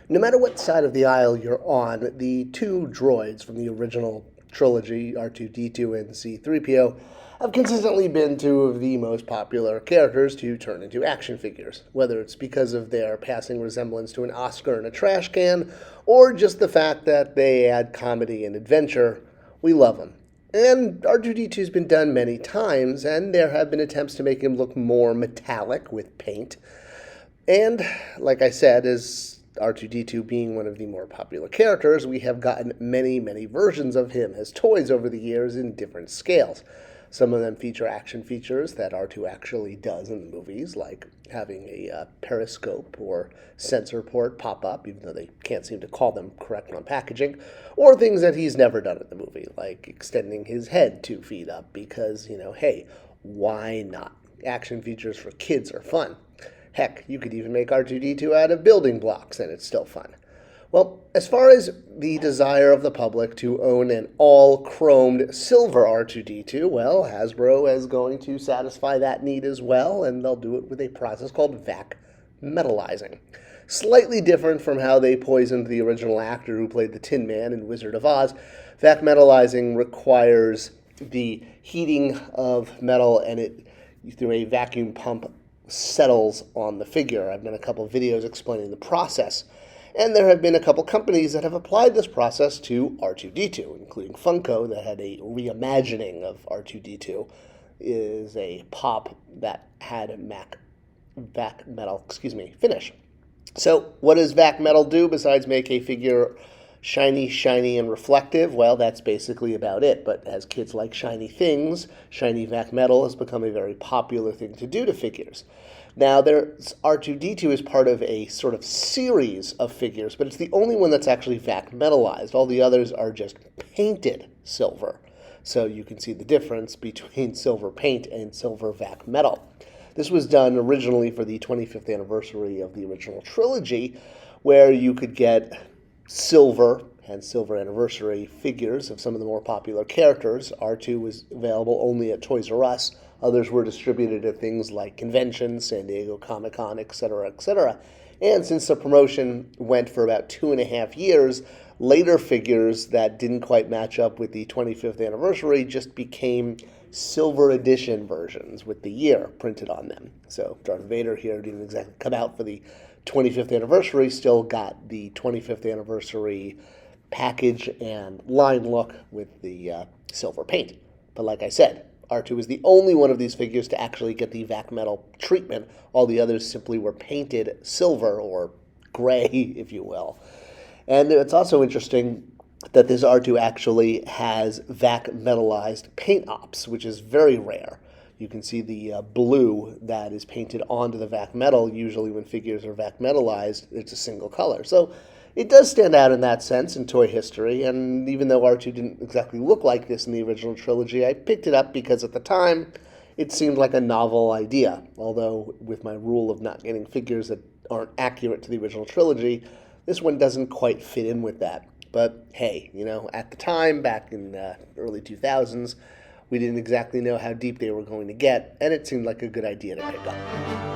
No matter what side of the aisle you're on, the two droids from the original trilogy, R2-D2 and C-3PO, have consistently been two of the most popular characters to turn into action figures, whether it's because of their passing resemblance to an Oscar in a trash can, or just the fact that they add comedy and adventure. We love them. And R2-D2 has been done many times, and there have been attempts to make him look more metallic with paint. And, like I said, as R2-D2 being one of the more popular characters, we have gotten many, many versions of him as toys over the years in different scales. Some of them feature action features that R2 actually does in the movies, like having a periscope or sensor port pop up, even though they can't seem to call them correct on packaging, or things that he's never done in the movie, like extending his head 2 feet up because, hey, why not? Action features for kids are fun. Heck, you could even make R2-D2 out of building blocks, and it's still fun. Well, as far as the desire of the public to own an all-chromed silver R2-D2, well, Hasbro is going to satisfy that need as well, and they'll do it with a process called vac metallizing. Slightly different from how they poisoned the original actor who played the Tin Man in Wizard of Oz, vac metallizing requires the heating of metal, and it, through a vacuum pump, settles on the figure. I've done a couple of videos explaining the process. And there have been a couple companies that have applied this process to R2-D2, including Funko, that had a reimagining of R2-D2, is a pop that had a vac metal finish. So what does vac metal do besides make a figure shiny, and reflective? Well, that's basically about it. But as kids like shiny things, shiny vac metal has become a very popular thing to do to figures. Now, R2-D2 is part of a sort of series of figures, but it's the only one that's actually vac metallized. All the others are just painted silver. So you can see the difference between silver paint and silver vac metal. This was done originally for the 25th anniversary of the original trilogy, where you could get silver and silver anniversary figures of some of the more popular characters. R2 was available only at Toys R Us. Others were distributed at things like conventions, San Diego Comic-Con, etc., etc. And since the promotion went for about 2.5 years, later figures that didn't quite match up with the 25th anniversary just became silver edition versions with the year printed on them. So Darth Vader here didn't exactly come out for the 25th anniversary, still got the 25th anniversary package and line look with the silver paint. But like I said, R2 is the only one of these figures to actually get the vac metal treatment. All the others simply were painted silver or gray, if you will. And it's also interesting that this R2 actually has vac metallized paint ops, which is very rare. You can see the blue that is painted onto the vac metal. Usually when figures are vac metallized, it's a single color. So it does stand out in that sense in toy history, and even though R2 didn't exactly look like this in the original trilogy, I picked it up because at the time it seemed like a novel idea. Although with my rule of not getting figures that aren't accurate to the original trilogy, this one doesn't quite fit in with that. But hey, at the time, back in the early 2000s, we didn't exactly know how deep they were going to get, and it seemed like a good idea to pick up.